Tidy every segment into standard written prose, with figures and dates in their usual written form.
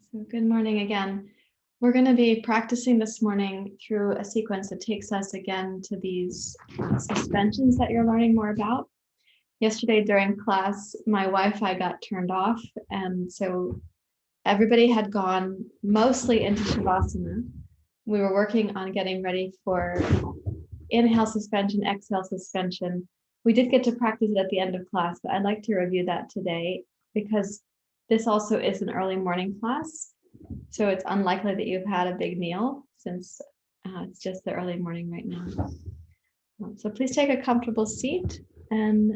So good morning again. We're going to be practicing this morning through a sequence that takes us again to these suspensions that you're learning more about. Yesterday during class, my Wi-Fi got turned off, and so everybody had gone mostly into Shavasana. We were working on getting ready for inhale suspension, exhale suspension. We did get to practice it at the end of class, but I'd like to review that today because this also is an early morning class. So it's unlikely that you've had a big meal since it's just the early morning right now. So please take a comfortable seat and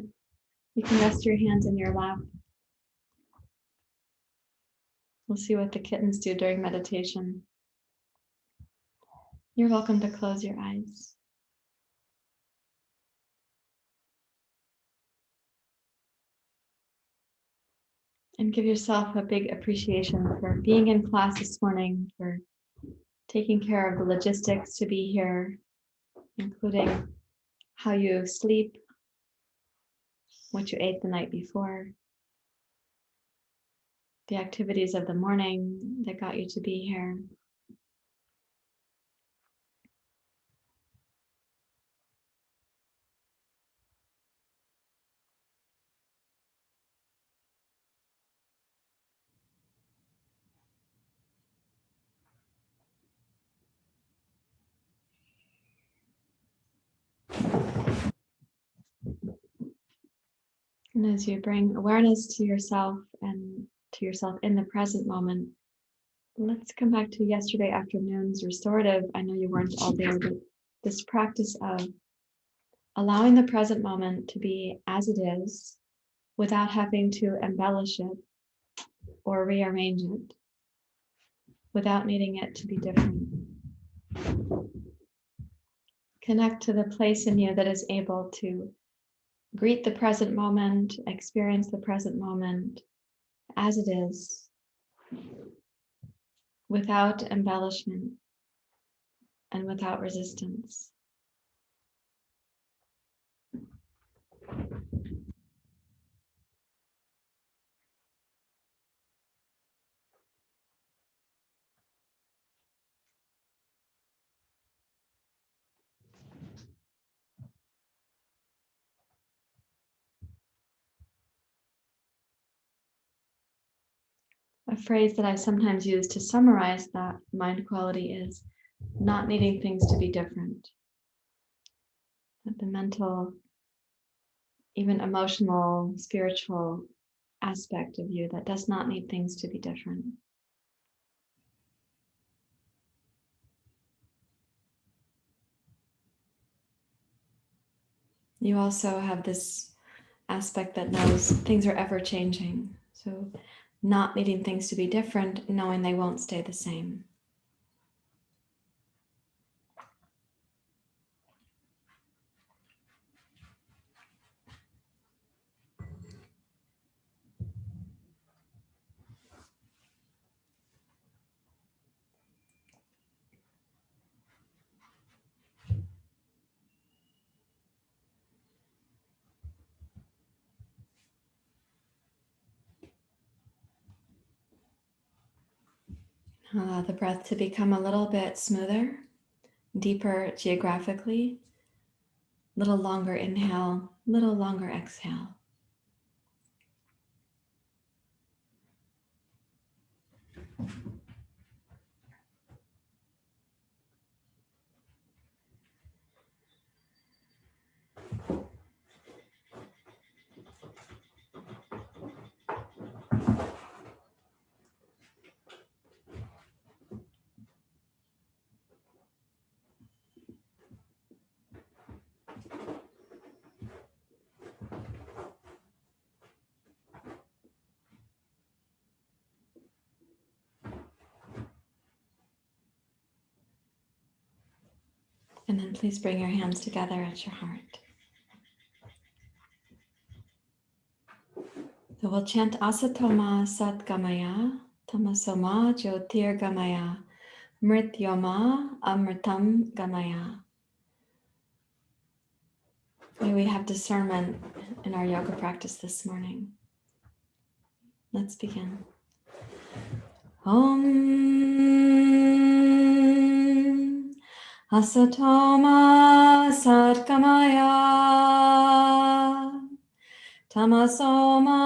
you can rest your hands in your lap. We'll see what the kittens do during meditation. You're welcome to close your eyes. And give yourself a big appreciation for being in class this morning, for taking care of the logistics to be here, including how you sleep, what you ate the night before, the activities of the morning that got you to be here. And as you bring awareness to yourself and to yourself in the present moment, let's come back to yesterday afternoon's restorative. I know you weren't all there, but this practice of allowing the present moment to be as it is without having to embellish it or rearrange it, without needing it to be different. Connect to the place in you that is able to greet the present moment, experience the present moment as it is, without embellishment and without resistance. A phrase that I sometimes use to summarize that mind quality is not needing things to be different. That the mental, even emotional, spiritual aspect of you that does not need things to be different. You also have this aspect that knows things are ever changing. So not needing things to be different, knowing they won't stay the same. Allow the breath to become a little bit smoother, deeper geographically, little longer inhale, little longer exhale. And then please bring your hands together at your heart. So we'll chant Asatoma Satgamaya, Tamasoma Jyotirgamaya, Mrityoma Amritam Gamaya. May we have discernment in our yoga practice this morning. Let's begin. Om Asatoma Satkamaya Tamasoma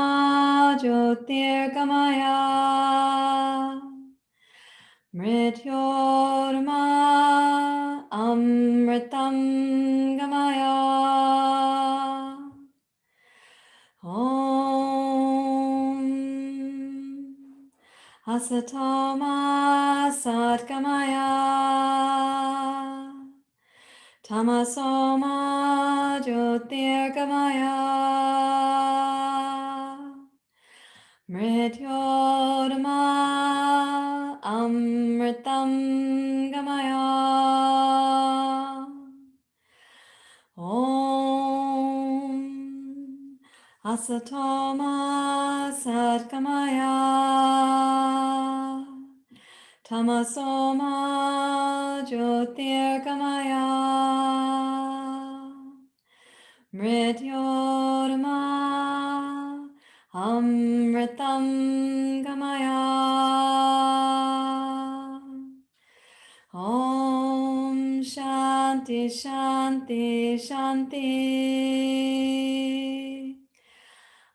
Jyotirgamaya Mrityorma Amritam Gamaya Om Asatoma Satgamaya Tamasoma Jyotirgamaya Mrityorma Amritam Gamaya Om Asatoma Satgamaya Tamasoma Jyotirgamaya Mrityorma Amritam Gamaya Om Shanti Shanti Shanti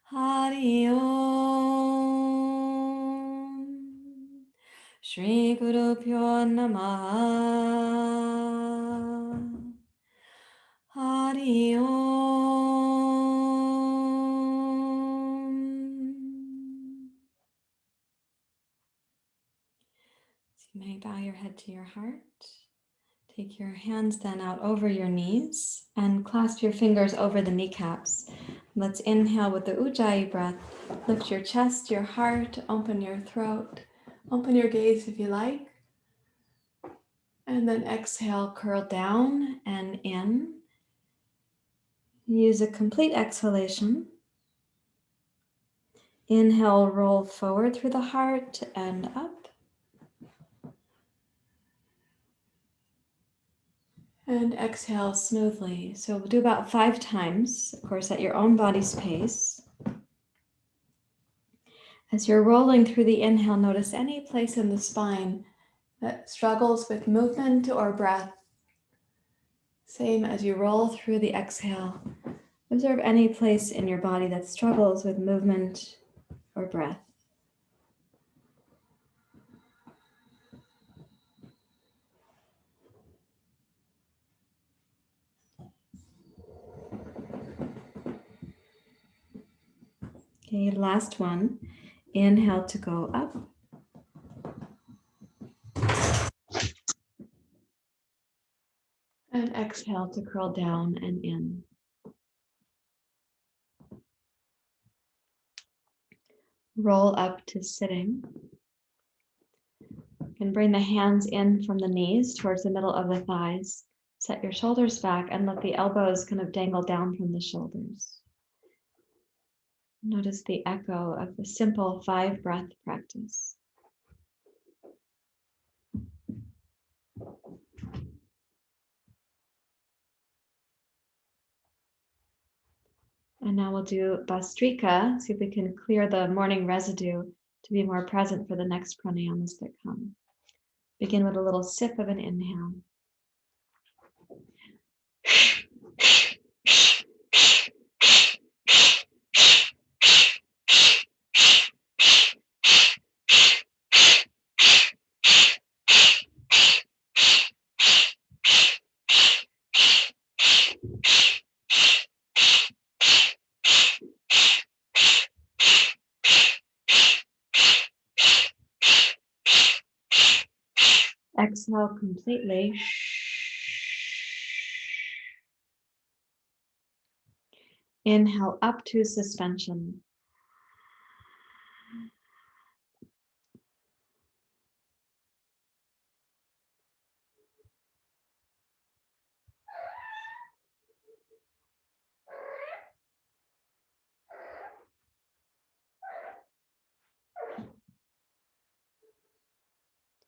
Hari Om Shri Guru Pyo Namaha Hari Om. So you may bow your head to your heart. Take your hands then out over your knees and clasp your fingers over the kneecaps. Let's inhale with the Ujjayi breath. Lift your chest, your heart, open your throat, open your gaze if you like. And then exhale, curl down and in. Use a complete exhalation. Inhale, roll forward through the heart and up. And exhale smoothly. So we'll do about 5 times, of course, at your own body's pace. As you're rolling through the inhale, notice any place in the spine that struggles with movement or breath. Same as you roll through the exhale. Observe any place in your body that struggles with movement or breath. Okay, last one. Inhale to go up. And exhale to curl down and in. Roll up to sitting. You can bring the hands in from the knees towards the middle of the thighs. Set your shoulders back and let the elbows kind of dangle down from the shoulders. Notice the echo of the simple 5 breath practice. And now we'll do Bastrika, see if we can clear the morning residue to be more present for the next pranayamas that come. Begin with a little sip of an inhale. Exhale completely. Inhale up to suspension.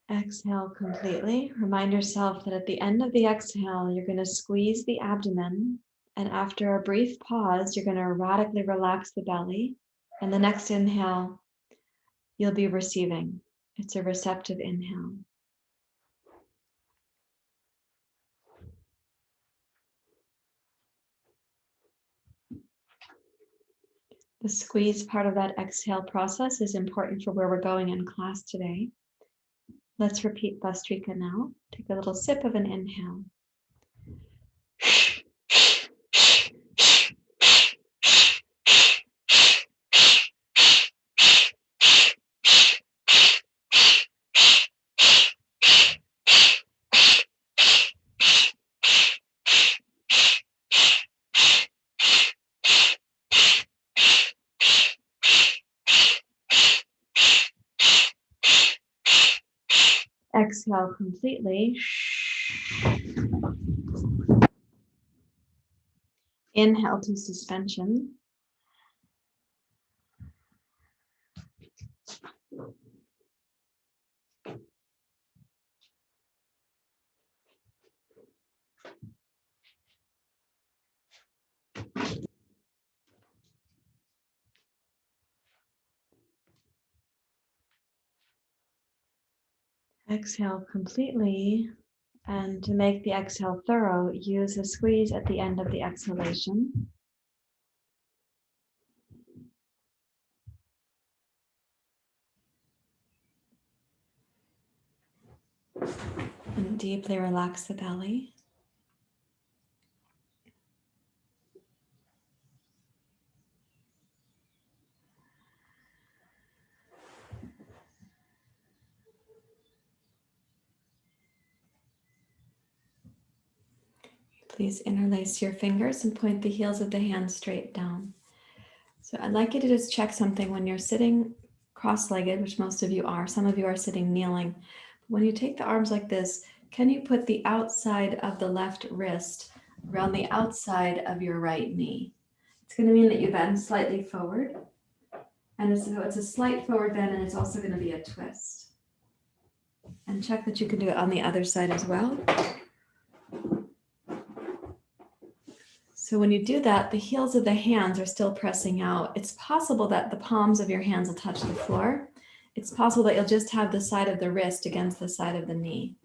Exhale completely. Remind yourself that at the end of the exhale, you're going to squeeze the abdomen. And after a brief pause, you're going to radically relax the belly. And the next inhale, you'll be receiving. It's a receptive inhale. The squeeze part of that exhale process is important for where we're going in class today. Let's repeat Vastrika now. Take a little sip of an inhale. Exhale completely. Inhale to suspension. Exhale completely. And to make the exhale thorough, use a squeeze at the end of the exhalation. And deeply relax the belly. Please interlace your fingers and point the heels of the hands straight down. So I'd like you to just check something when you're sitting cross-legged, which most of you are. Some of you are sitting kneeling. When you take the arms like this, can you put the outside of the left wrist around the outside of your right knee? It's going to mean that you bend slightly forward. And so it's a slight forward bend, and it's also going to be a twist. And check that you can do it on the other side as well. So when you do that, the heels of the hands are still pressing out. It's possible that the palms of your hands will touch the floor. It's possible that you'll just have the side of the wrist against the side of the knee.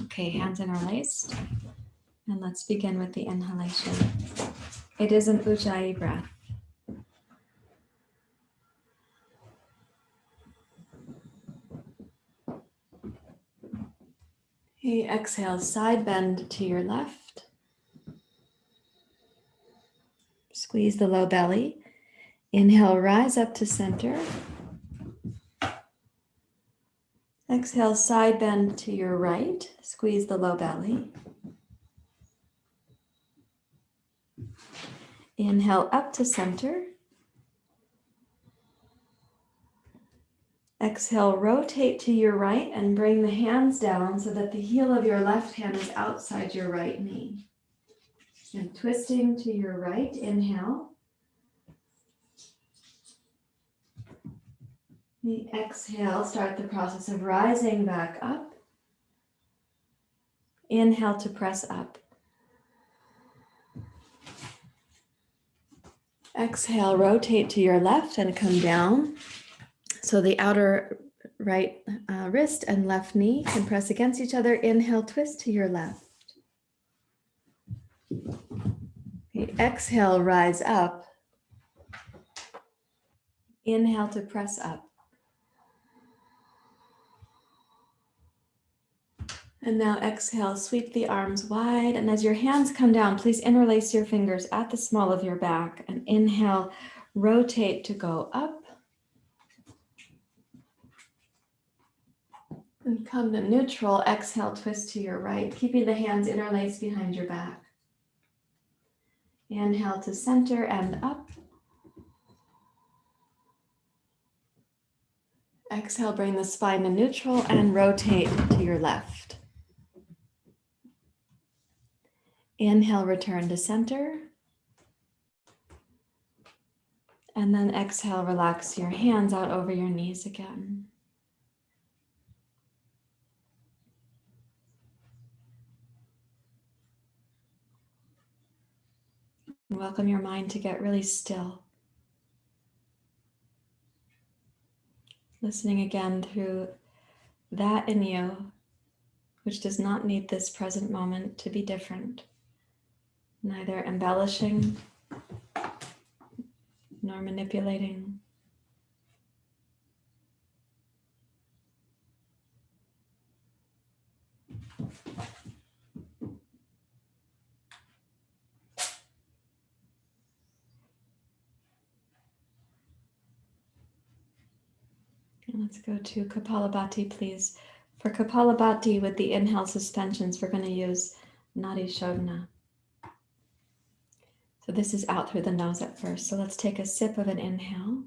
Okay, hands interlaced. And let's begin with the inhalation. It is an Ujjayi breath. Okay, exhale, side bend to your left. Squeeze the low belly. Inhale, rise up to center. Exhale, side bend to your right. Squeeze the low belly. Inhale, up to center. Exhale, rotate to your right and bring the hands down so that the heel of your left hand is outside your right knee. And twisting to your right, inhale. Exhale, start the process of rising back up. Inhale to press up. Exhale, rotate to your left and come down. So the outer right wrist and left knee can press against each other. Inhale, twist to your left. Okay, exhale, rise up. Inhale to press up. And now exhale, sweep the arms wide. And as your hands come down, please interlace your fingers at the small of your back. And inhale, rotate to go up. And come to neutral. Exhale, twist to your right, keeping the hands interlaced behind your back. Inhale to center and up. Exhale, bring the spine to neutral and rotate to your left. Inhale, return to center. And then exhale, relax your hands out over your knees again. Welcome your mind to get really still. Listening again through that in you, which does not need this present moment to be different, neither embellishing nor manipulating. And let's go to Kapalabhati, please. For Kapalabhati, with the inhale suspensions, we're going to use Nadi Shodhana. So this is out through the nose at first. So let's take a sip of an inhale.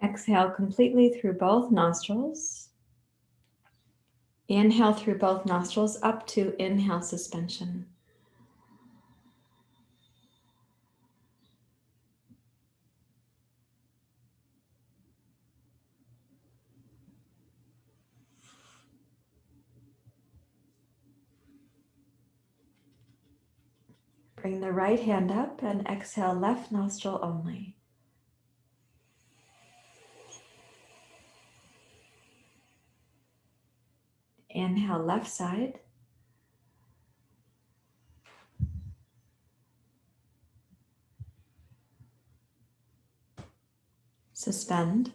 Exhale completely through both nostrils. Inhale through both nostrils up to inhale suspension. Bring the right hand up and exhale left nostril only. Inhale left side. Suspend.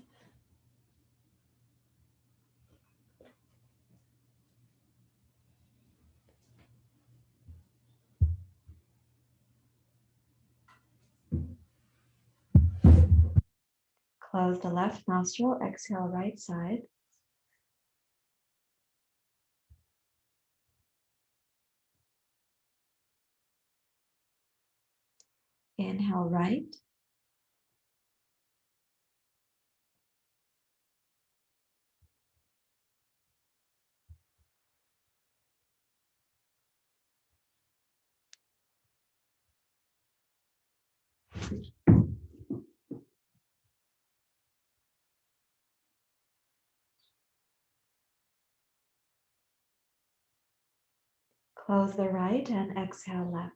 Close the left nostril, exhale right side. Inhale right. Close the right and exhale left.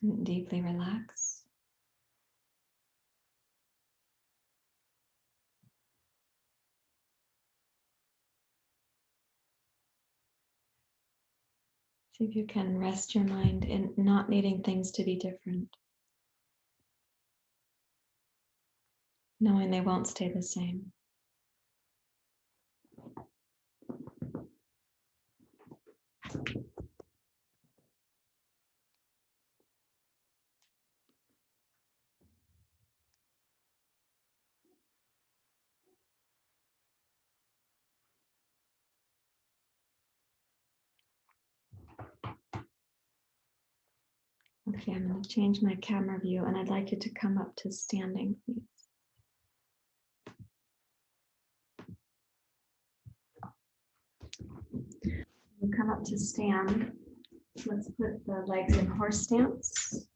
And deeply relax. See if you can rest your mind in not needing things to be different, knowing they won't stay the same. Okay, I'm going to change my camera view and I'd like you to come up to standing, please. You come up to stand. Let's put the legs in horse stance.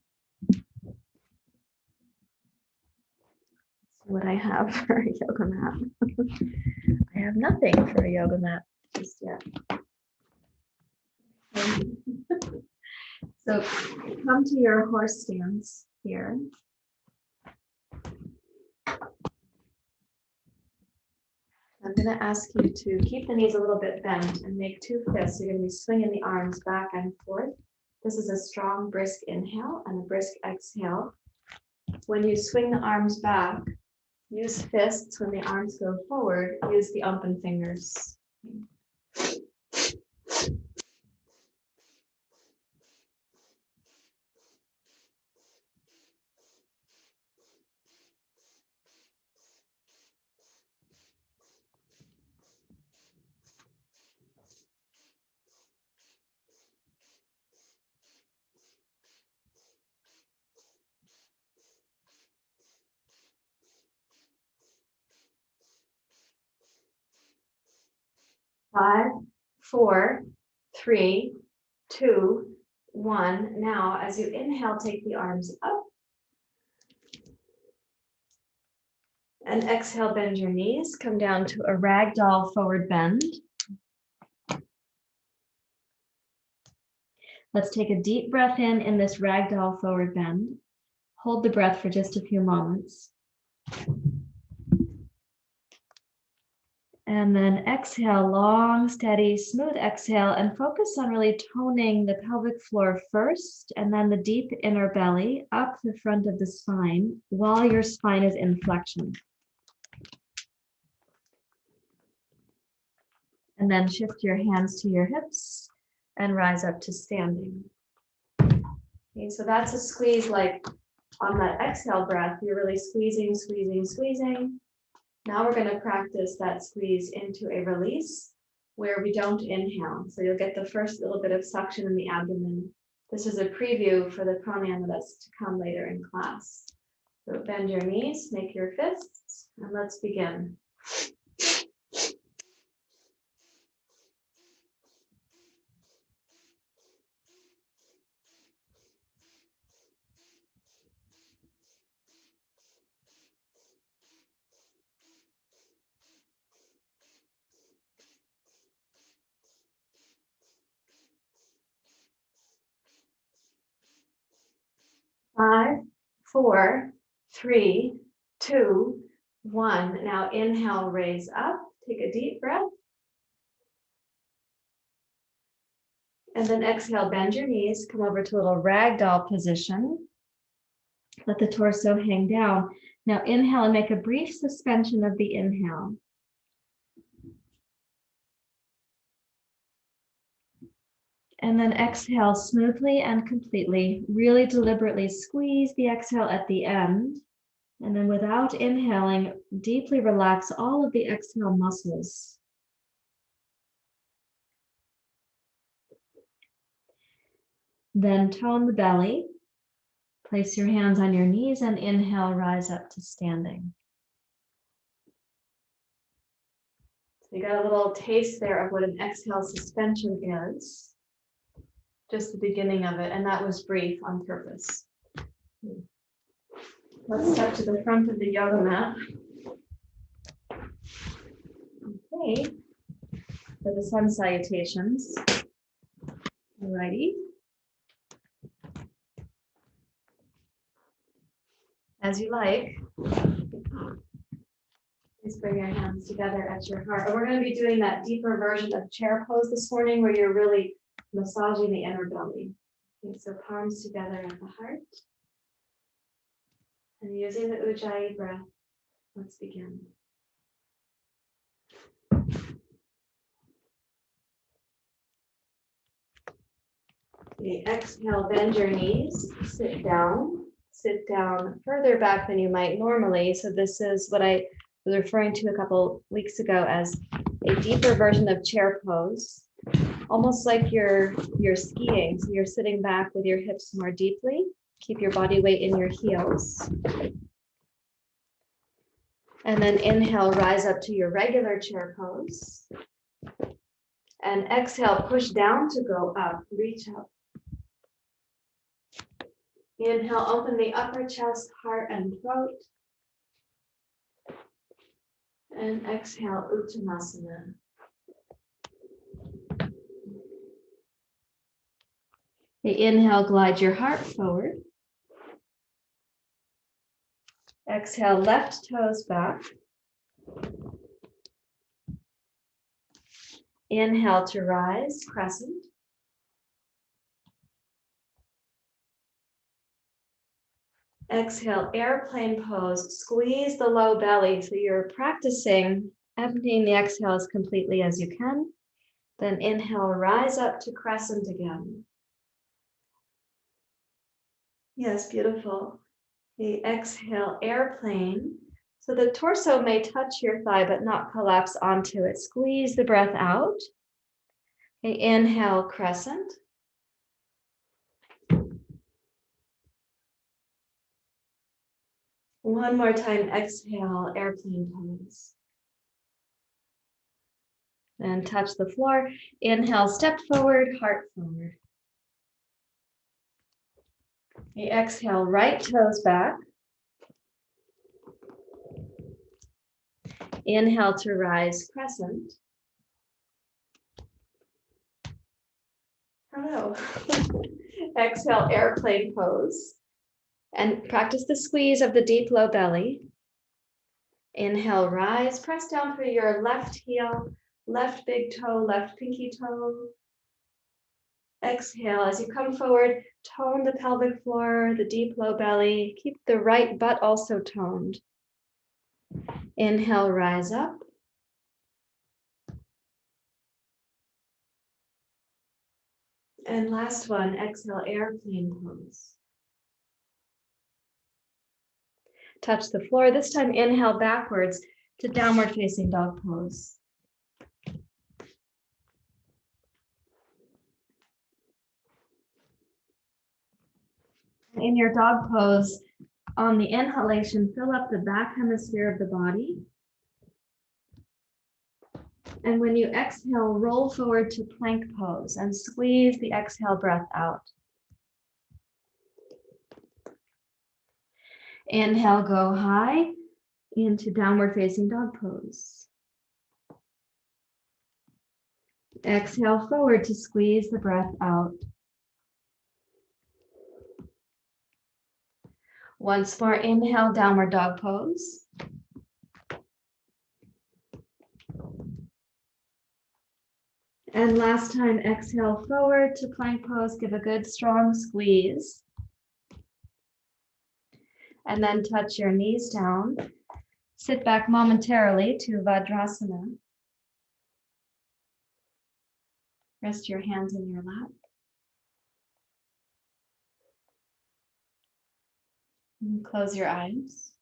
What I have for a yoga mat. I have nothing for a yoga mat just yet. So come to your horse stance here. I'm going to ask you to keep the knees a little bit bent and make two fists. You're going to be swinging the arms back and forth. This is a strong, brisk inhale and a brisk exhale. When you swing the arms back, use fists. When the arms go forward, use the open fingers. 5, 4, 3, 2, 1. Now, as you inhale, take the arms up. And exhale, bend your knees. Come down to a ragdoll forward bend. Let's take a deep breath in this ragdoll forward bend. Hold the breath for just a few moments. And then exhale, long, steady, smooth exhale, and focus on really toning the pelvic floor first, and then the deep inner belly up the front of the spine while your spine is in flexion. And then shift your hands to your hips and rise up to standing. Okay, so that's a squeeze, like on that exhale breath, you're really squeezing, squeezing, squeezing. Now we're going to practice that squeeze into a release where we don't inhale. So you'll get the first little bit of suction in the abdomen. This is a preview for the pranayama that's to come later in class. So bend your knees, make your fists, and let's begin. Five, 4, 3, 2, 1. Now inhale, raise up. Take a deep breath. And then exhale, bend your knees. Come over to a little ragdoll position. Let the torso hang down. Now inhale and make a brief suspension of the inhale. And then exhale smoothly and completely. Really deliberately squeeze the exhale at the end. And then without inhaling, deeply relax all of the exhale muscles. Then tone the belly. Place your hands on your knees and inhale, rise up to standing. So you got a little taste there of what an exhale suspension is. Just the beginning of it, and that was brief on purpose. Let's step to the front of the yoga mat. Okay, for the sun salutations. Alrighty. As you like, please bring your hands together at your heart. And we're going to be doing that deeper version of chair pose this morning where you're really massaging the inner belly. Okay, so palms together at the heart. And using the Ujjayi breath, let's begin. Okay, exhale, bend your knees, sit down further back than you might normally. So this is what I was referring to a couple weeks ago as a deeper version of chair pose, almost like you're skiing. So you're sitting back with your hips more deeply. Keep your body weight in your heels. And then inhale, rise up to your regular chair pose. And exhale, push down to go up, reach up. Inhale, open the upper chest, heart, and throat. And exhale, Uttanasana. Okay, inhale, glide your heart forward. Exhale, left toes back. Inhale to rise, crescent. Exhale, airplane pose. Squeeze the low belly. So you're practicing emptying the exhale as completely as you can. Then inhale, rise up to crescent again. Yes, beautiful. Okay, exhale, airplane. So the torso may touch your thigh, but not collapse onto it. Squeeze the breath out. Okay, inhale, crescent. One more time, exhale, airplane pose. And touch the floor. Inhale, step forward, heart forward. You exhale, right toes back. Inhale to rise, crescent. Hello. Exhale, airplane pose. And practice the squeeze of the deep low belly. Inhale, rise, press down through your left heel, left big toe, left pinky toe. Exhale, as you come forward, tone the pelvic floor, the deep low belly. Keep the right butt also toned. Inhale, rise up. And last one, exhale, airplane pose. Touch the floor. This time, inhale backwards to downward facing dog pose. In your dog pose, on the inhalation, fill up the back hemisphere of the body. And when you exhale, roll forward to plank pose and squeeze the exhale breath out. Inhale, go high into downward facing dog pose. Exhale forward to squeeze the breath out. Once more, inhale, downward dog pose. And last time, exhale forward to plank pose. Give a good strong squeeze. And then touch your knees down. Sit back momentarily to Vajrasana. Rest your hands in your lap. And close your eyes.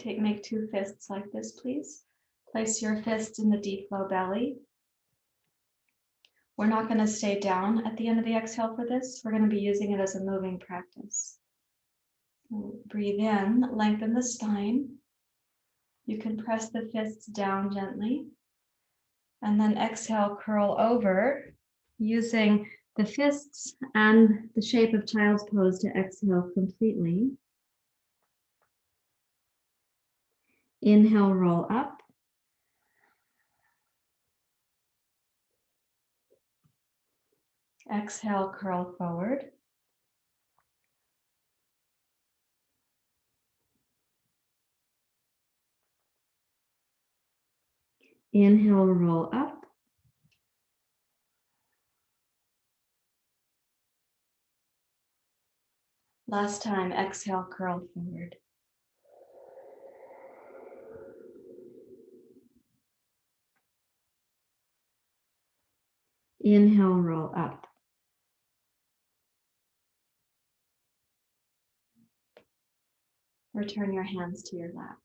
Make two fists like this, please. Place your fist in the deep low belly. We're not going to stay down at the end of the exhale for this. We're going to be using it as a moving practice. So breathe in, lengthen the spine. You can press the fists down gently. And then exhale, curl over, using the fists and the shape of child's pose to exhale completely. Inhale, roll up. Exhale, curl forward. Inhale, roll up. Last time, exhale, curl forward. Inhale, roll up. Return your hands to your lap.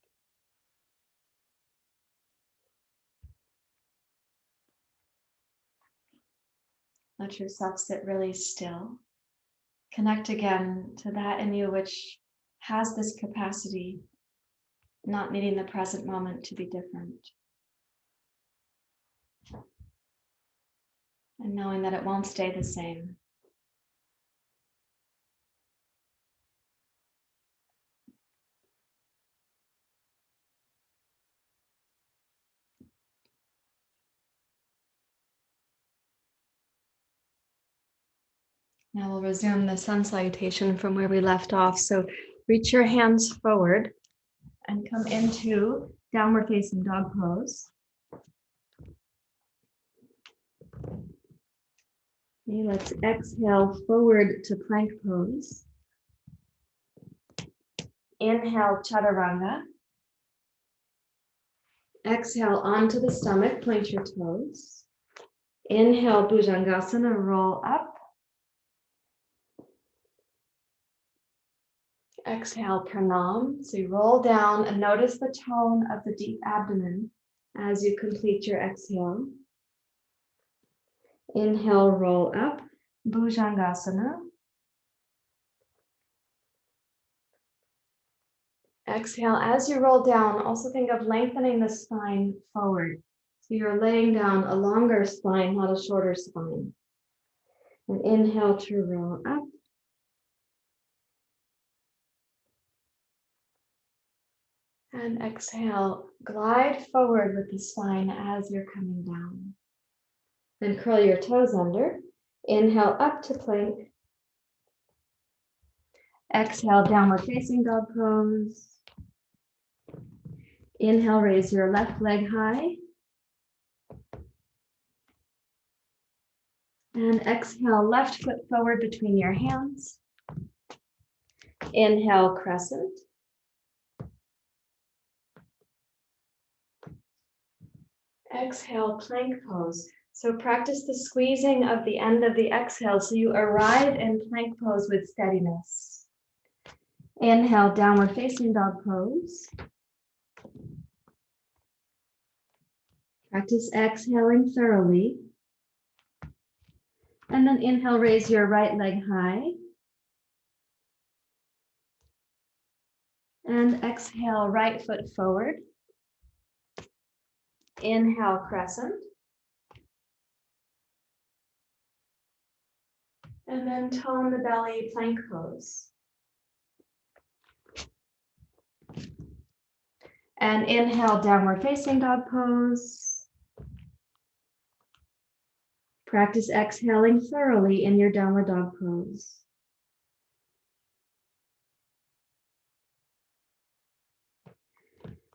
Let yourself sit really still. Connect again to that in you which has this capacity, not needing the present moment to be different. And knowing that it won't stay the same. Now we'll resume the sun salutation from where we left off. So reach your hands forward and come into downward facing dog pose. Okay, let's exhale forward to plank pose. Inhale, chaturanga. Exhale onto the stomach, point your toes. Inhale, bhujangasana, roll up. Exhale, pranam. So you roll down and notice the tone of the deep abdomen As you complete your exhale, inhale, roll up, Bhujangasana. Exhale, as you roll down, also think of lengthening the spine forward. So you're laying down a longer spine, not a shorter spine. And inhale to roll up. And exhale, glide forward with the spine as you're coming down. Then curl your toes under. Inhale up to plank. Exhale, downward facing dog pose. Inhale, raise your left leg high. And exhale, left foot forward between your hands. Inhale, crescent. Exhale, plank pose. So practice the squeezing of the end of the exhale so you arrive in plank pose with steadiness. Inhale, downward facing dog pose. Practice exhaling thoroughly. And then inhale, raise your right leg high. And exhale, right foot forward. Inhale, crescent. And then tone the belly, plank pose. And inhale, downward facing dog pose. Practice exhaling thoroughly in your downward dog pose.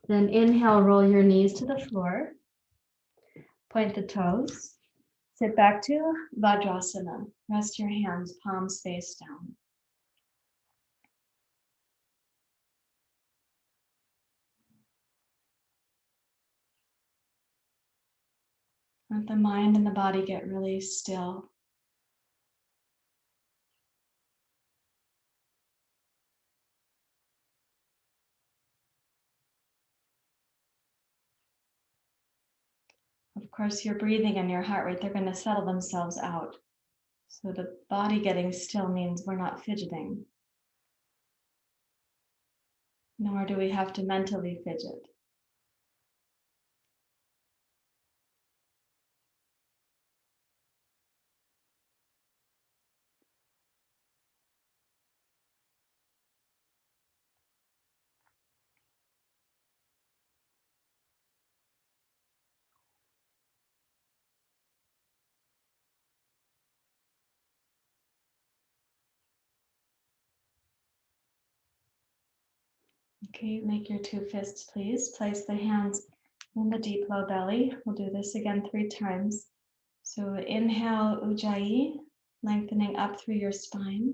Then inhale, roll your knees to the floor. Point the toes. Sit back to Vajrasana. Rest your hands, palms face down. Let the mind and the body get really still. Of course, your breathing and your heart rate, they're going to settle themselves out. So the body getting still means we're not fidgeting. Nor do we have to mentally fidget. Okay, make your two fists, please. Place the hands in the deep low belly. We'll do this again 3 times. So inhale, Ujjayi, lengthening up through your spine.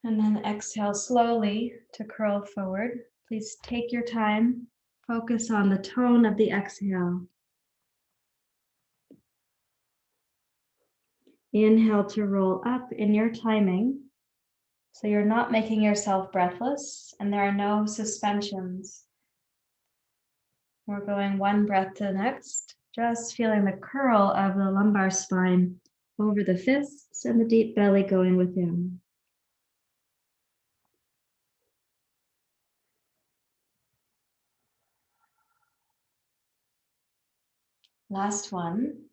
And then exhale slowly to curl forward. Please take your time. Focus on the tone of the exhale. Inhale to roll up in your timing. So you're not making yourself breathless and there are no suspensions. We're going one breath to the next, just feeling the curl of the lumbar spine over the fists and the deep belly going within. Last one.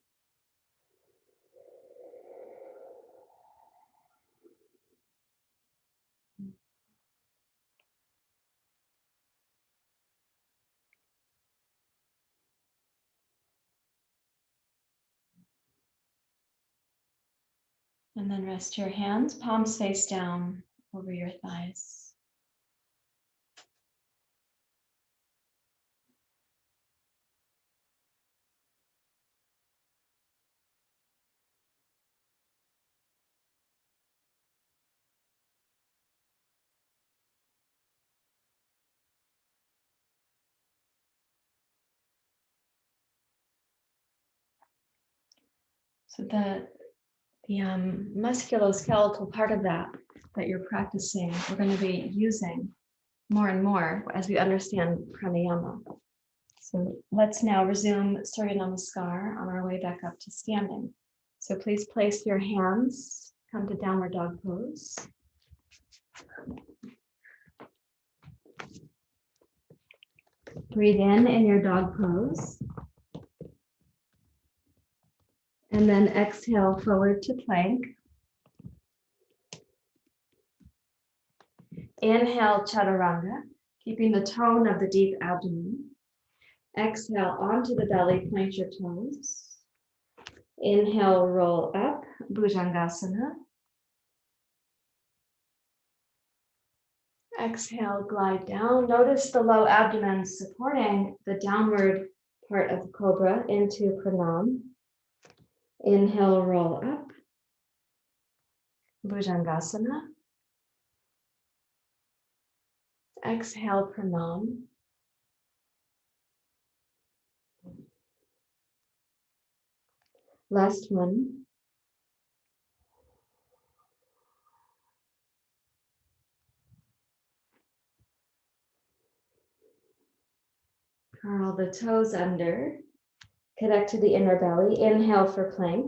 And then rest your hands, palms face down over your thighs. So the musculoskeletal part of that you're practicing, we're going to be using more and more as we understand pranayama. So let's now resume Surya Namaskar on our way back up to standing. So please place your hands, come to downward dog pose. Breathe in your dog pose. And then exhale forward to plank. Inhale chaturanga, keeping the tone of the deep abdomen. Exhale onto the belly, point your toes. Inhale, roll up, Bhujangasana. Exhale, glide down. Notice the low abdomen supporting the downward part of cobra into pranam. Inhale, roll up, Bhujangasana. Exhale, pranam. Last one. Curl the toes under. Connect to the inner belly. Inhale for plank.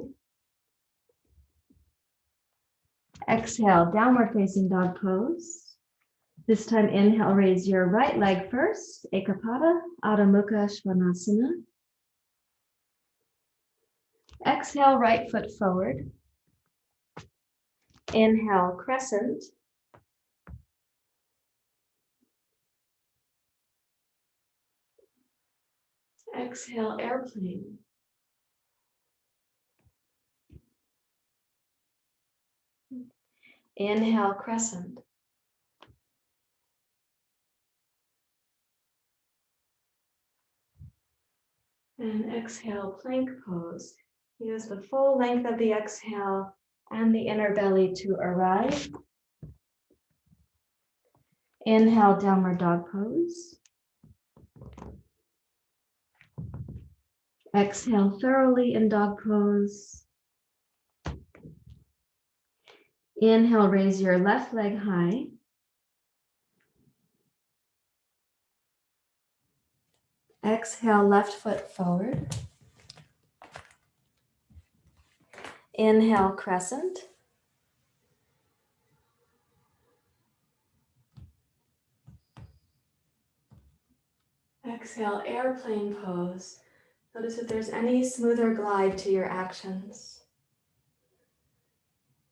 Exhale, downward facing dog pose. This time, inhale, raise your right leg first. Ekapada, Adho Mukha Svanasana. Exhale, right foot forward. Inhale, crescent. Exhale, airplane. Inhale, crescent. And exhale, plank pose. Use the full length of the exhale and the inner belly to arrive. Inhale, downward dog pose. Exhale thoroughly in dog pose. Inhale, raise your left leg high. Exhale, left foot forward. Inhale, crescent. Exhale, airplane pose. Notice if there's any smoother glide to your actions.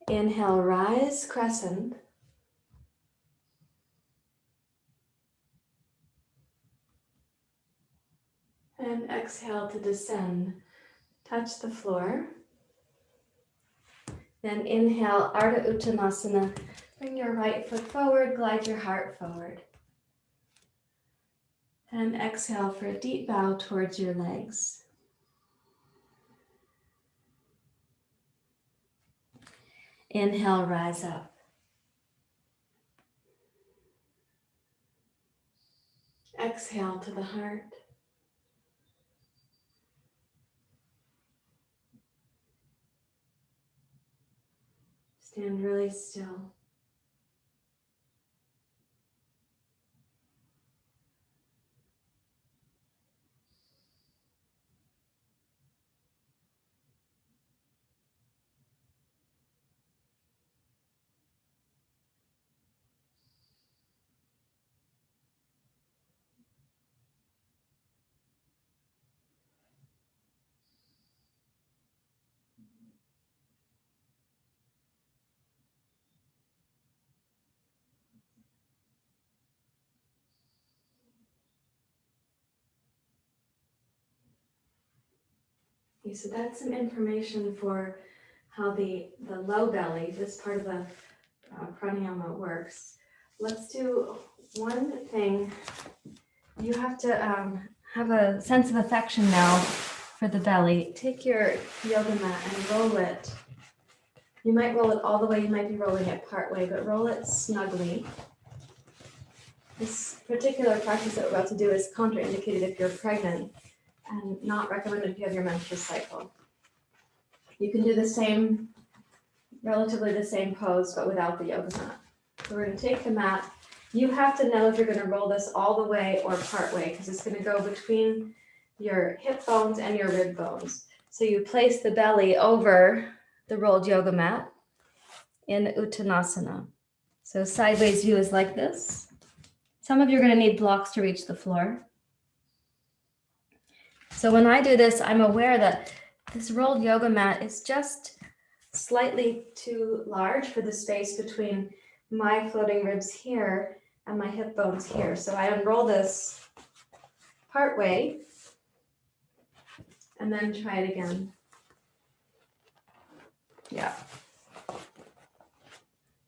Inhale, rise, crescent. And exhale to descend. Touch the floor. Then inhale, Ardha Uttanasana. Bring your right foot forward, glide your heart forward. And exhale for a deep bow towards your legs. Inhale, rise up. Exhale to the heart. Stand really still. Okay, so that's some information for how the low belly, this part of the pranayama works. Let's do one thing. You have to have a sense of affection now for the belly. Take your yoga mat and roll it. You might roll it all the way, you might be rolling it part way, but roll it snugly. This particular practice that we're about to do is contraindicated if you're pregnant and not recommended if you have your menstrual cycle. You can do the same, relatively the same pose, but without the yoga mat. So we're going to take the mat You have to know if you're going to roll this all the way or part way, because it's going to go between your hip bones and your rib bones. So you place the belly over the rolled yoga mat in Uttanasana. So sideways view is like this. Some of you are going to need blocks to reach the floor. So when I do this, I'm aware that this rolled yoga mat is just slightly too large for the space between my floating ribs here and my hip bones here. So I unroll this part way and then try it again. Yeah.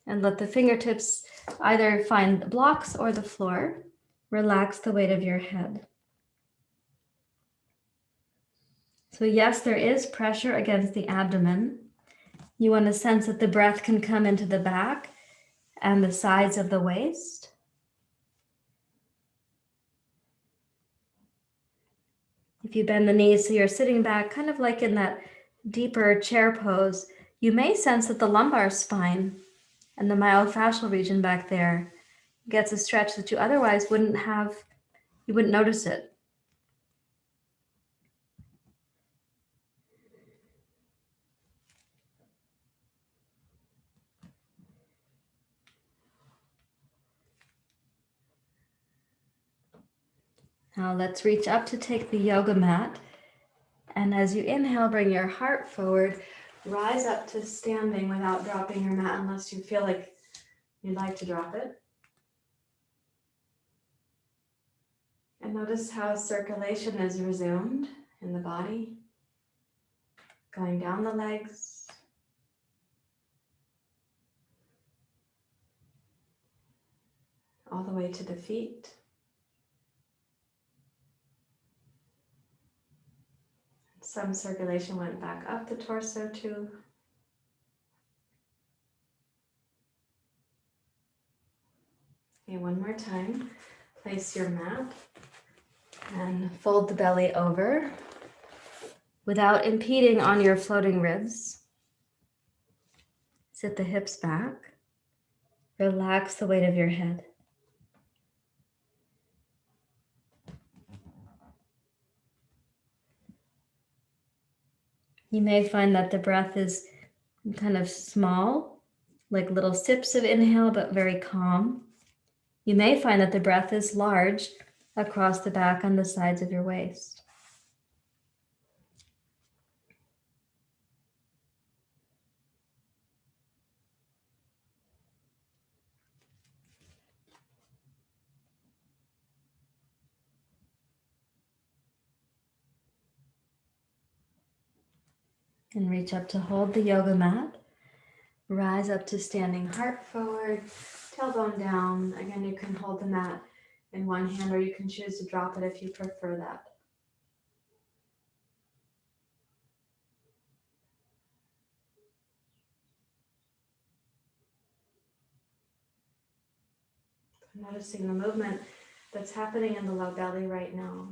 And let the fingertips either find the blocks or the floor. Relax the weight of your head. So yes, there is pressure against the abdomen. You want to sense that the breath can come into the back and the sides of the waist. If you bend the knees so you're sitting back, kind of like in that deeper chair pose, you may sense that the lumbar spine and the myofascial region back there gets a stretch that you otherwise wouldn't have, you wouldn't notice it. Now let's reach up to take the yoga mat. And as you inhale, bring your heart forward, rise up to standing without dropping your mat unless you feel like you'd like to drop it. And notice how circulation is resumed in the body, going down the legs, all the way to the feet. Some circulation went back up the torso too. Okay, one more time. Place your mat and fold the belly over without impeding on your floating ribs. Sit the hips back. Relax the weight of your head. You may find that the breath is kind of small, like little sips of inhale, but very calm. You may find that the breath is large across the back on the sides of your waist. And reach up to hold the yoga mat. Rise up to standing, heart forward, tailbone down. Again, you can hold the mat in one hand or you can choose to drop it if you prefer that. Noticing the movement that's happening in the low belly right now.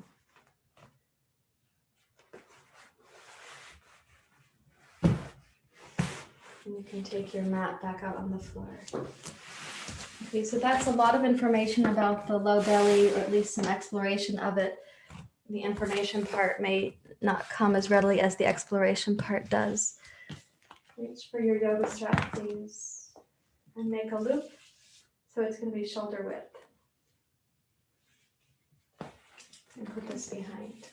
And you can take your mat back out on the floor. Okay, so that's a lot of information about the low belly, or at least some exploration of it. The information part may not come as readily as the exploration part does. Reach for your yoga strap, please, and make a loop. So it's going to be shoulder width. And put this behind.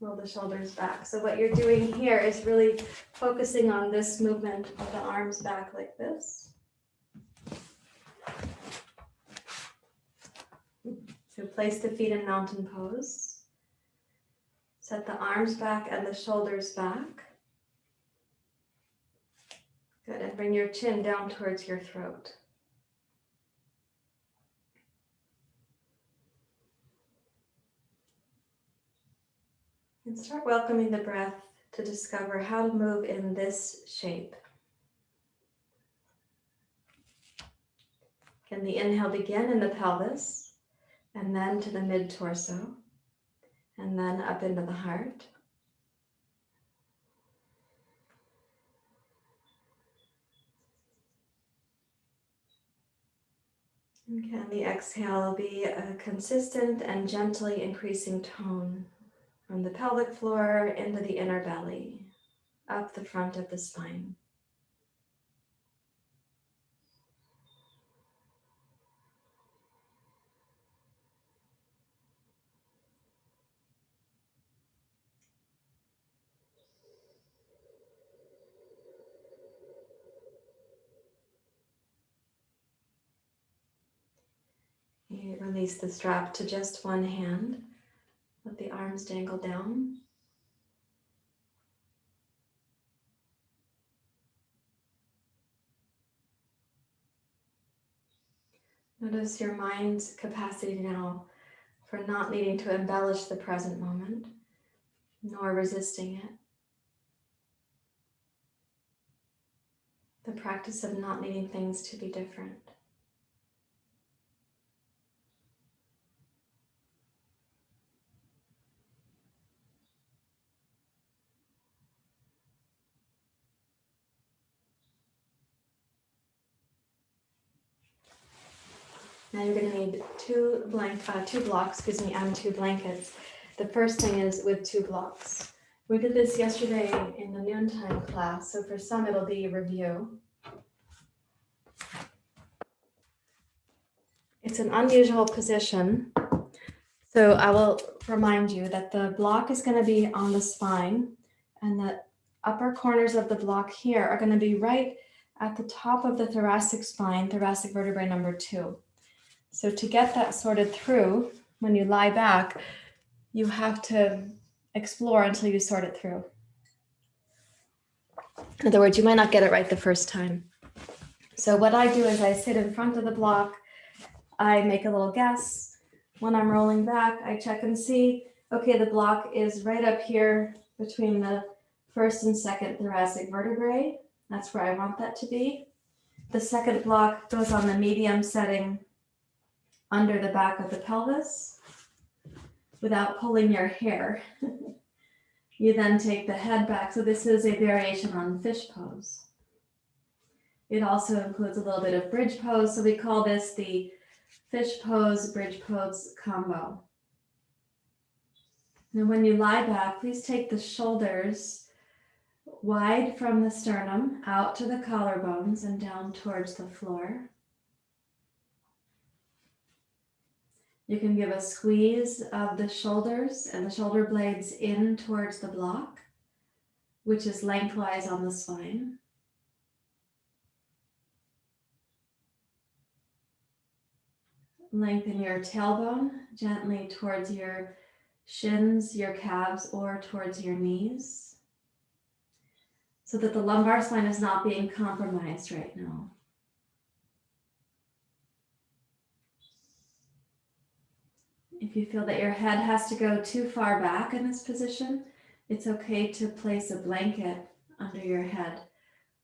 Roll the shoulders back. So what you're doing here is really focusing on this movement of the arms back like this. So place the feet in mountain pose. Set the arms back and the shoulders back. Good, and bring your chin down towards your throat. And start welcoming the breath to discover how to move in this shape. Can the inhale begin in the pelvis, and then to the mid-torso, and then up into the heart. And can the exhale be a consistent and gently increasing tone from the pelvic floor into the inner belly, up the front of the spine. You release the strap to just one hand. Let the arms dangle down. Notice your mind's capacity now for not needing to embellish the present moment, nor resisting it. The practice of not needing things to be different. Now you're going to need two blocks, and 2 blankets. The first thing is with 2 blocks. We did this yesterday in the noontime class, so for some it'll be a review. It's an unusual position, so I will remind you that the block is going to be on the spine, and the upper corners of the block here are going to be right at the top of the thoracic spine, thoracic vertebrae number 2. So to get that sorted through, when you lie back, you have to explore until you sort it through. In other words, you might not get it right the first time. So what I do is I sit in front of the block, I make a little guess. When I'm rolling back, I check and see, okay, the block is right up here between the first and second thoracic vertebrae. That's where I want that to be. The second block goes on the medium setting under the back of the pelvis without pulling your hair. You then take the head back. So this is a variation on fish pose. It also includes a little bit of bridge pose. So we call this the fish pose, bridge pose combo. Now when you lie back, please take the shoulders wide from the sternum out to the collarbones and down towards the floor. You can give a squeeze of the shoulders and the shoulder blades in towards the block, which is lengthwise on the spine. Lengthen your tailbone gently towards your shins, your calves, or towards your knees, so that the lumbar spine is not being compromised right now. If you feel that your head has to go too far back in this position, it's okay to place a blanket under your head,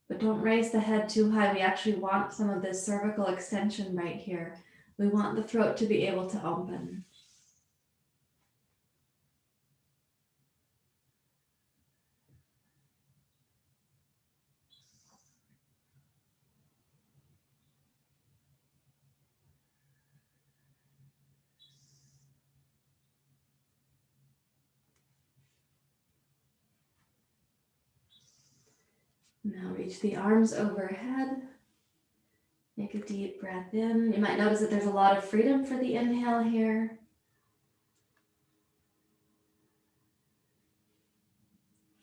but don't raise the head too high. We actually want some of this cervical extension right here. We want the throat to be able to open. Now reach the arms overhead. Make a deep breath in. You might notice that there's a lot of freedom for the inhale here.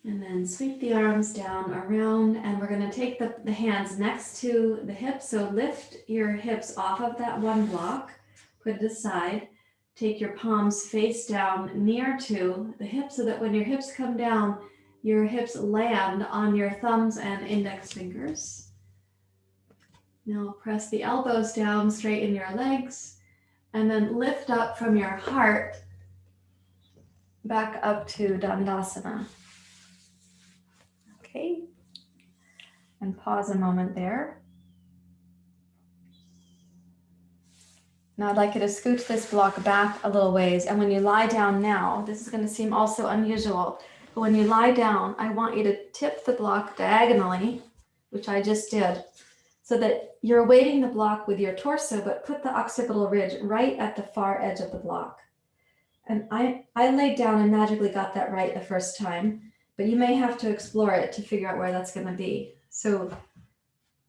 And then sweep the arms down around, and we're going to take the hands next to the hips. So lift your hips off of that one block, put it aside. Take your palms face down near to the hips so that when your hips come down, your hips land on your thumbs and index fingers. Now press the elbows down, straighten your legs, and then lift up from your heart back up to Dandasana. Okay, and pause a moment there. Now I'd like you to scooch this block back a little ways, and when you lie down now, this is going to seem also unusual, but when you lie down, I want you to tip the block diagonally, which I just did, so that you're weighting the block with your torso, but put the occipital ridge right at the far edge of the block. And I laid down and magically got that right the first time, but you may have to explore it to figure out where that's going to be. So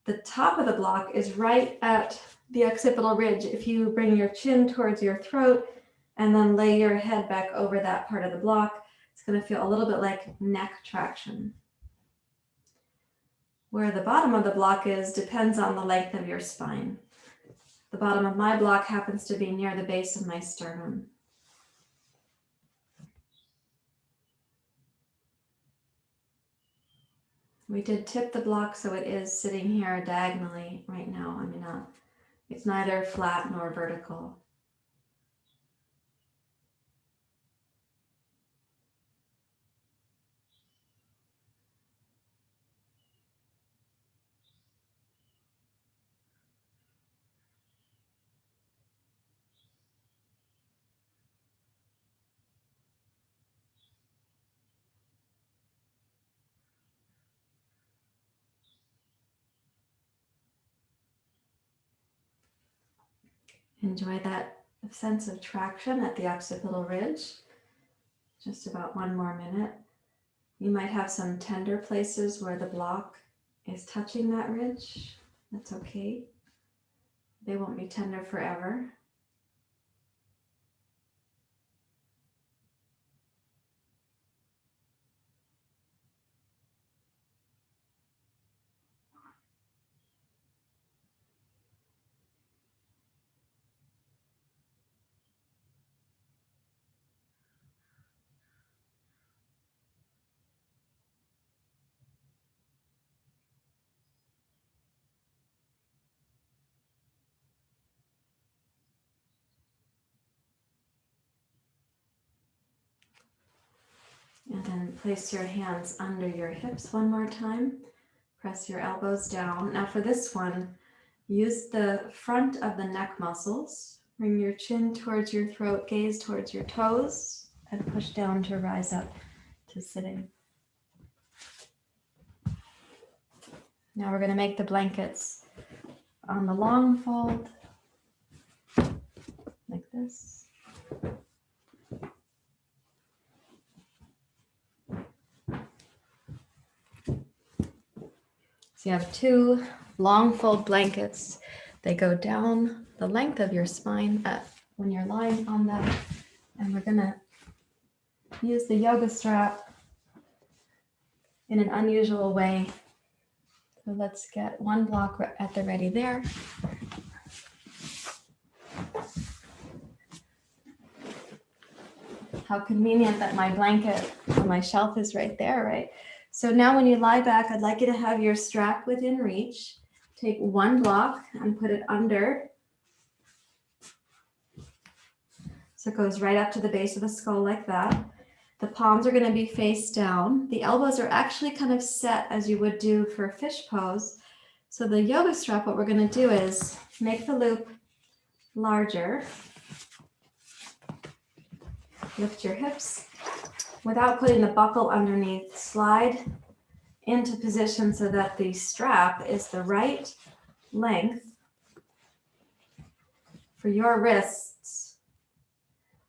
the top of the block is right at the occipital ridge. If you bring your chin towards your throat and then lay your head back over that part of the block, it's going to feel a little bit like neck traction. Where the bottom of the block is depends on the length of your spine. The bottom of my block happens to be near the base of my sternum. We did tip the block so it is sitting here diagonally right now. I mean, it's neither flat nor vertical. Enjoy that sense of traction at the occipital ridge. Just about one more minute. You might have some tender places where the block is touching that ridge. That's okay. They won't be tender forever. And then place your hands under your hips one more time. Press your elbows down. Now for this one, use the front of the neck muscles. Bring your chin towards your throat, gaze towards your toes, and push down to rise up to sitting. Now we're going to make the blankets on the long fold, like this. So you have two long fold blankets. They go down the length of your spine when you're lying on them. And we're going to use the yoga strap in an unusual way. So let's get one block at the ready there. How convenient that my blanket on my shelf is right there, right? So now when you lie back, I'd like you to have your strap within reach. Take one block and put it under. So it goes right up to the base of the skull like that. The palms are going to be face down. The elbows are actually kind of set as you would do for a fish pose. So the yoga strap, what we're going to do is make the loop larger. Lift your hips without putting the buckle underneath. Slide into position so that the strap is the right length for your wrists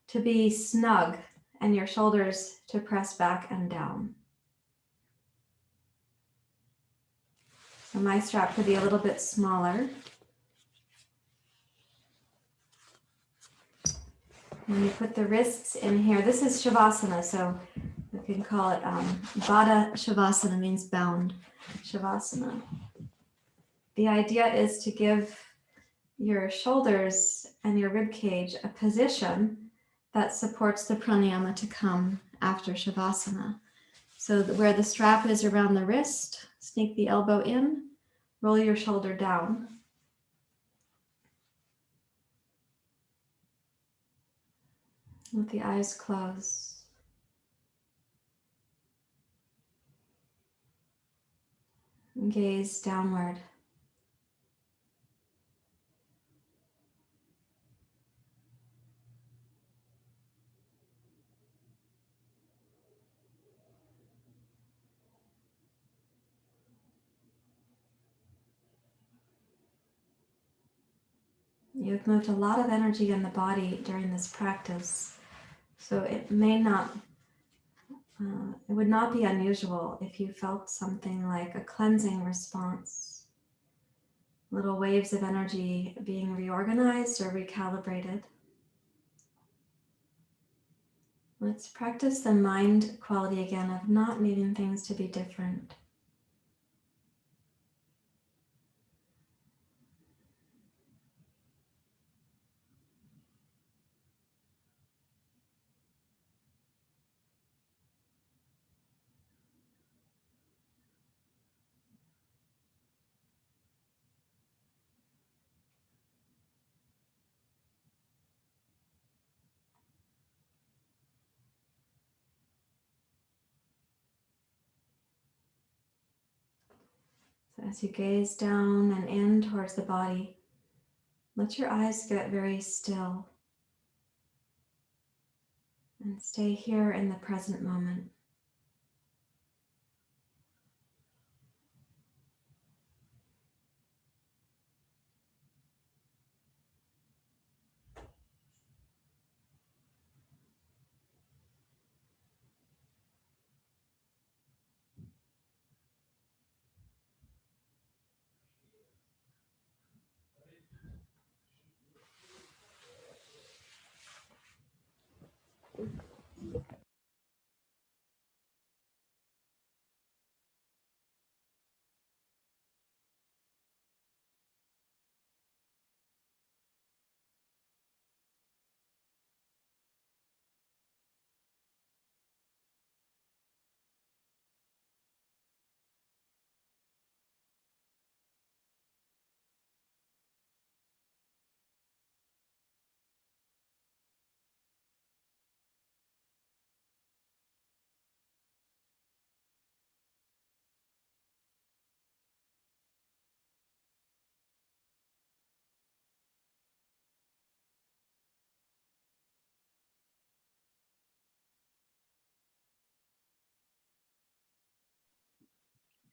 to be snug and your shoulders to press back and down. So my strap could be a little bit smaller. When you put the wrists in here, this is Shavasana, so we can call it Vada Shavasana, means bound Shavasana. The idea is to give your shoulders and your rib cage a position that supports the pranayama to come after Shavasana. So where the strap is around the wrist, sneak the elbow in, roll your shoulder down. With the eyes closed. Gaze downward. You've moved a lot of energy in the body during this practice, so it may not, it would not be unusual if you felt something like a cleansing response, little waves of energy being reorganized or recalibrated. Let's practice the mind quality again of not needing things to be different. So as you gaze down and in towards the body, let your eyes get very still and stay here in the present moment.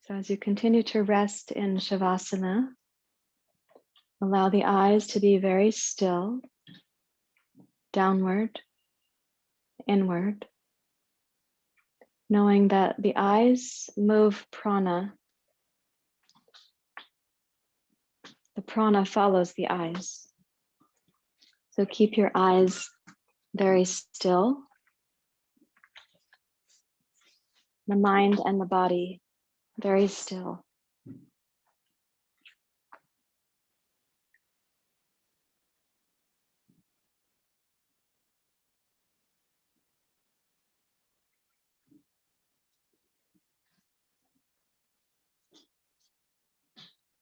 So as you continue to rest in Shavasana, allow the eyes to be very still, downward, inward, knowing that the eyes move prana. The prana follows the eyes. So keep your eyes very still. The mind and the body very still.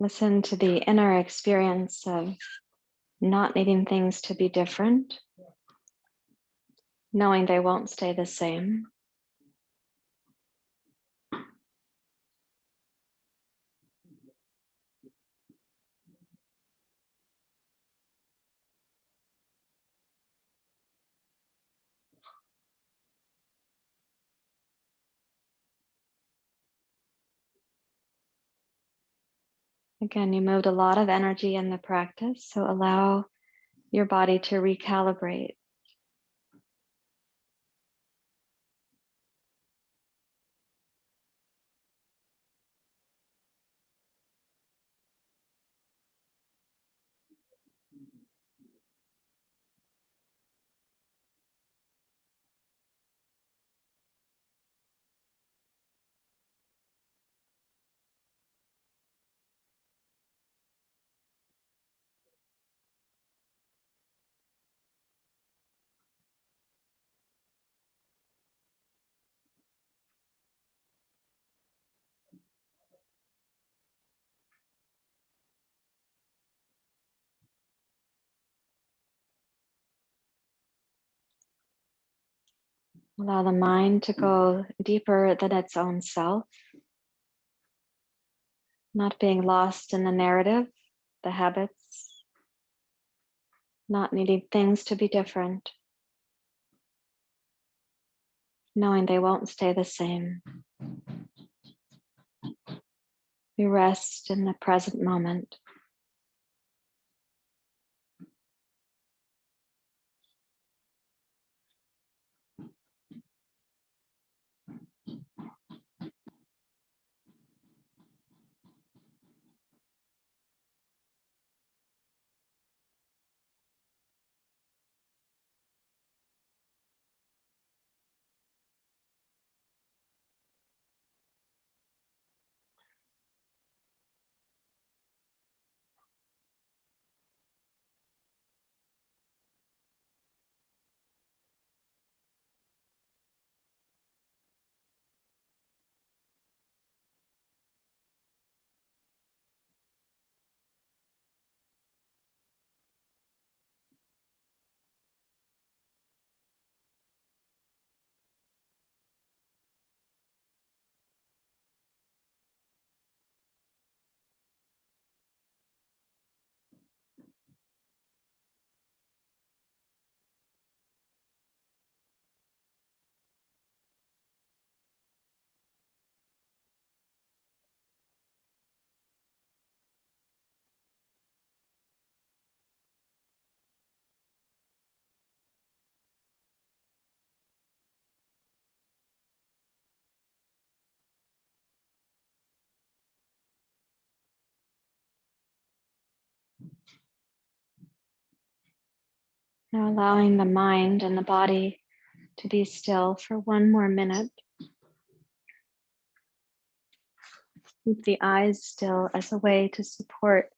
Listen to the inner experience of not needing things to be different, knowing they won't stay the same. Again, you moved a lot of energy in the practice, so allow your body to recalibrate. Allow the mind to go deeper than its own self, not being lost in the narrative, the habits, not needing things to be different, knowing they won't stay the same. We rest in the present moment. Now allowing the mind and the body to be still for one more minute. Keep the eyes still as a way to support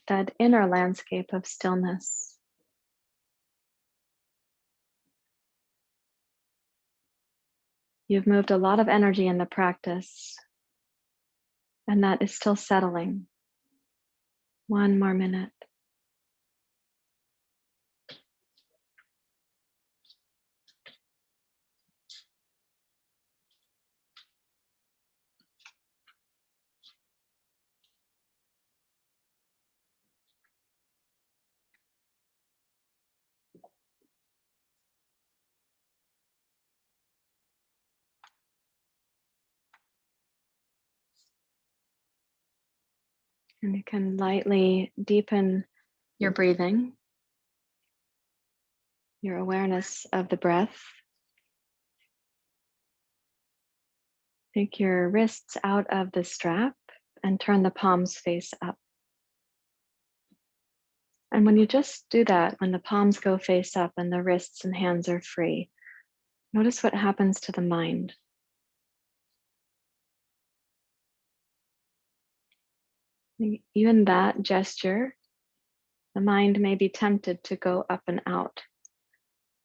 that inner landscape of stillness. You've moved a lot of energy in the practice, and that is still settling. One more minute. And you can lightly deepen your breathing, your awareness of the breath. Take your wrists out of the strap and turn the palms face up. And when you just do that, when the palms go face up and the wrists and hands are free, notice what happens to the mind. Even that gesture, the mind may be tempted to go up and out,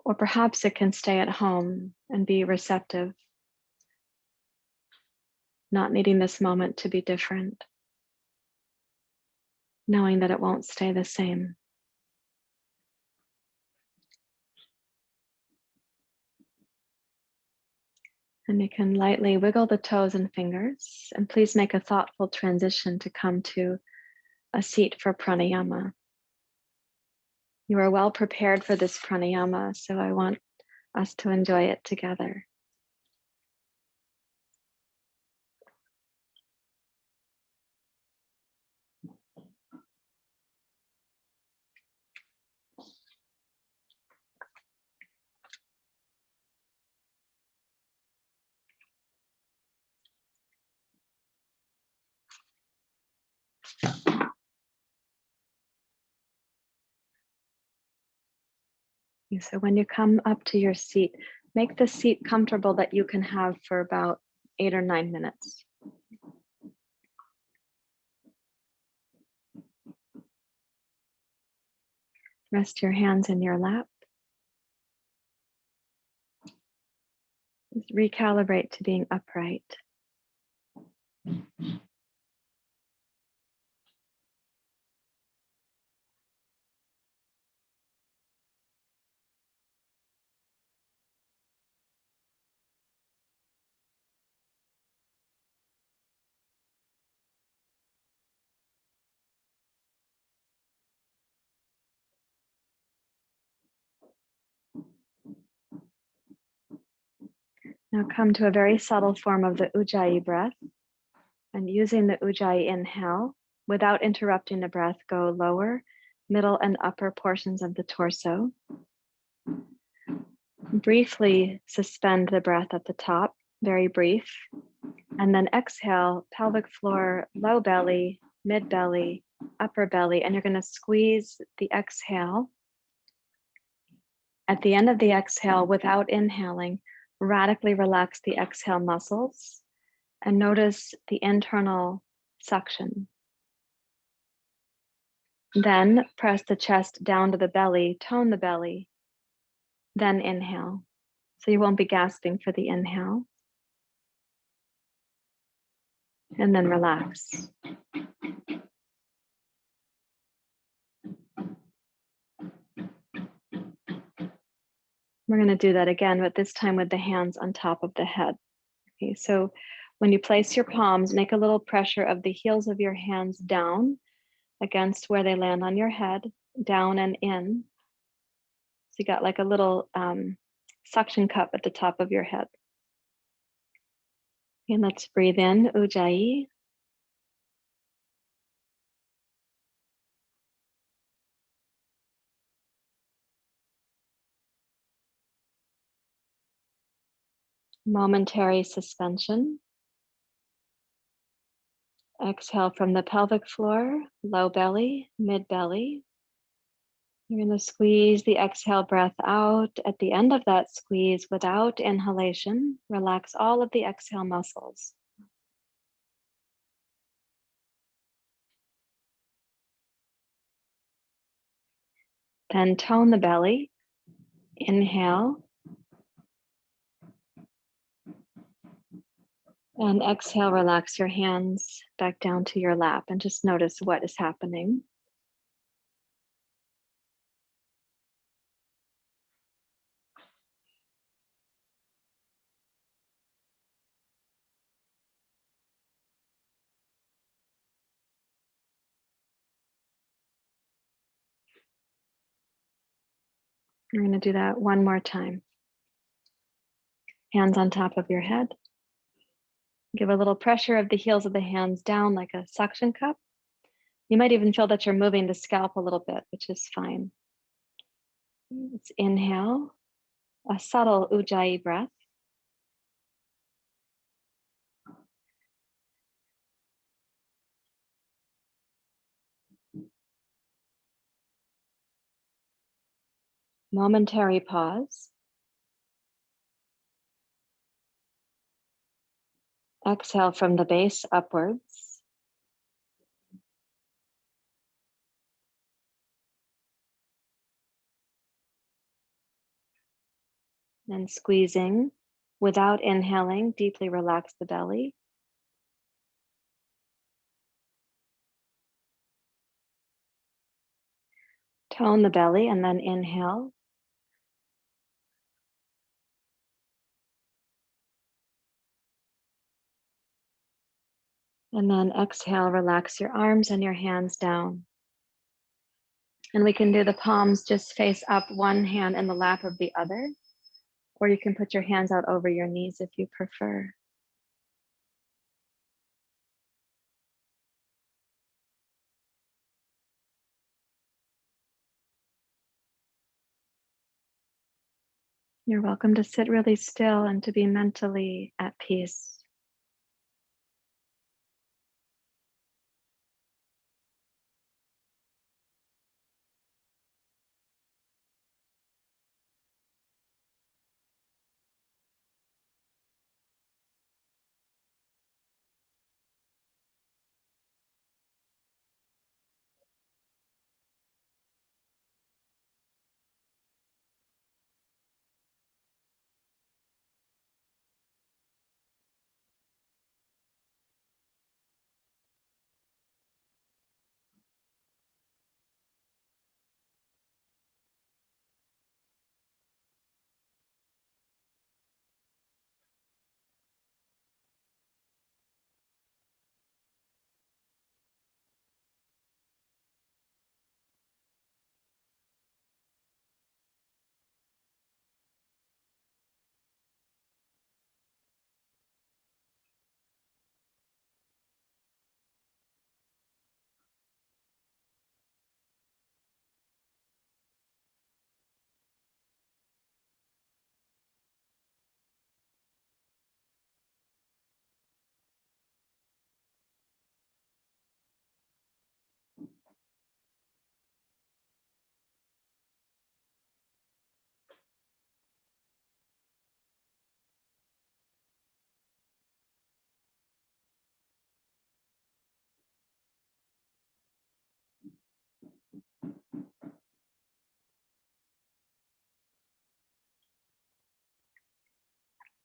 or perhaps it can stay at home and be receptive, not needing this moment to be different, knowing that it won't stay the same. And you can lightly wiggle the toes and fingers, and please make a thoughtful transition to come to a seat for pranayama. You are well prepared for this pranayama, so I want us to enjoy it together. So when you come up to your seat, make the seat comfortable that you can have for about 8 or 9 minutes. Rest your hands in your lap. Just recalibrate to being upright. Now come to a very subtle form of the Ujjayi breath. And using the Ujjayi inhale, without interrupting the breath, go lower, middle, and upper portions of the torso. Briefly suspend the breath at the top, very brief. And then exhale, pelvic floor, low belly, mid belly, upper belly. And you're going to squeeze the exhale. At the end of the exhale, without inhaling, radically relax the exhale muscles and notice the internal suction. Then press the chest down to the belly, tone the belly, then inhale. So you won't be gasping for the inhale. And then relax. We're going to do that again, but this time with the hands on top of the head. Okay, so when you place your palms, make a little pressure of the heels of your hands down against where they land on your head, down and in. So you got like a little suction cup at the top of your head. And let's breathe in, Ujjayi. Momentary suspension. Exhale from the pelvic floor, low belly, mid belly. You're going to squeeze the exhale breath out. At the end of that squeeze, without inhalation, relax all of the exhale muscles. Then tone the belly. Inhale. And exhale, relax your hands back down to your lap and just notice what is happening. We're going to do that one more time. Hands on top of your head. Give a little pressure of the heels of the hands down like a suction cup. You might even feel that you're moving the scalp a little bit, which is fine. Let's inhale, a subtle Ujjayi breath. Momentary pause. Exhale from the base upwards. And squeezing. Without inhaling, deeply relax the belly. Tone the belly and then inhale. And then exhale, relax your arms and your hands down. And we can do the palms just face up, one hand in the lap of the other, or you can put your hands out over your knees if you prefer. You're welcome to sit really still and to be mentally at peace.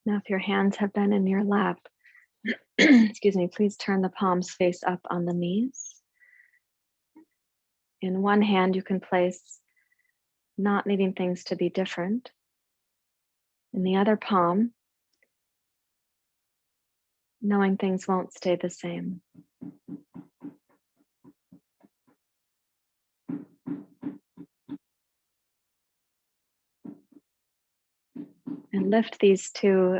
Now, if your hands have been in your lap, excuse me, please turn the palms face up on the knees. In one hand, you can place not needing things to be different. In the other palm, knowing things won't stay the same. And lift these two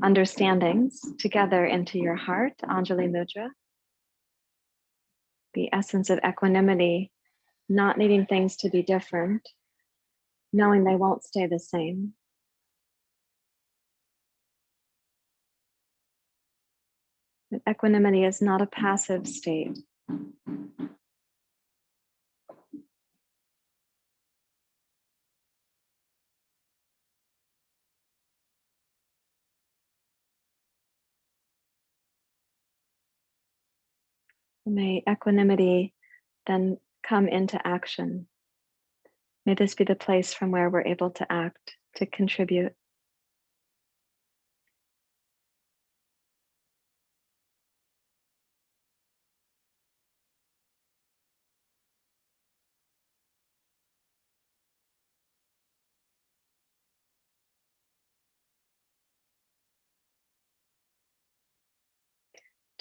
understandings together into your heart, Anjali Mudra. The essence of equanimity, not needing things to be different, knowing they won't stay the same. But equanimity is not a passive state. May equanimity then come into action. May this be the place from where we're able to act, to contribute.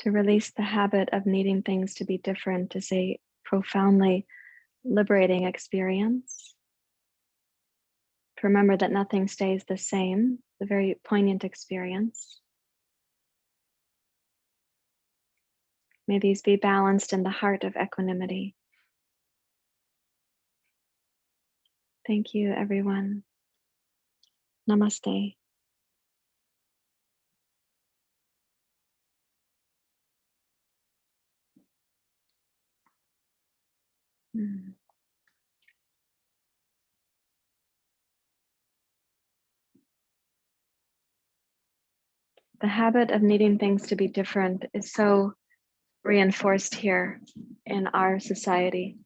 To release the habit of needing things to be different is a profoundly liberating experience. To remember that nothing stays the same, a very poignant experience. May these be balanced in the heart of equanimity. Thank you, everyone. Namaste. Mm. The habit of needing things to be different is so reinforced here in our society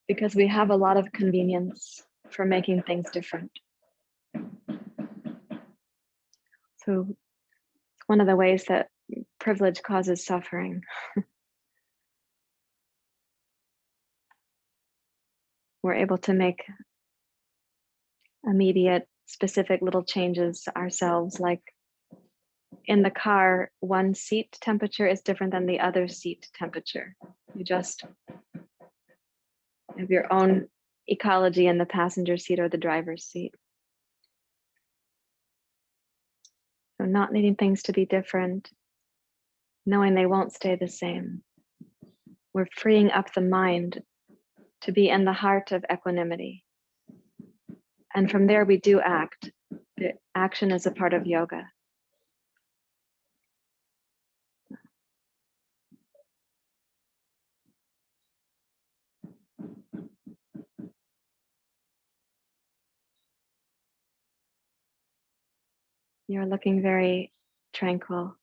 because we have a lot of convenience for making things different. So it's one of the ways that privilege causes suffering. We're able to make immediate, specific little changes ourselves, like in the car, one seat temperature is different than the other seat temperature. You just have your own ecology in the passenger seat or the driver's seat. So not needing things to be different, knowing they won't stay the same. We're freeing up the mind to be in the heart of equanimity. And from there we do act. The action is a part of yoga. You're looking very tranquil.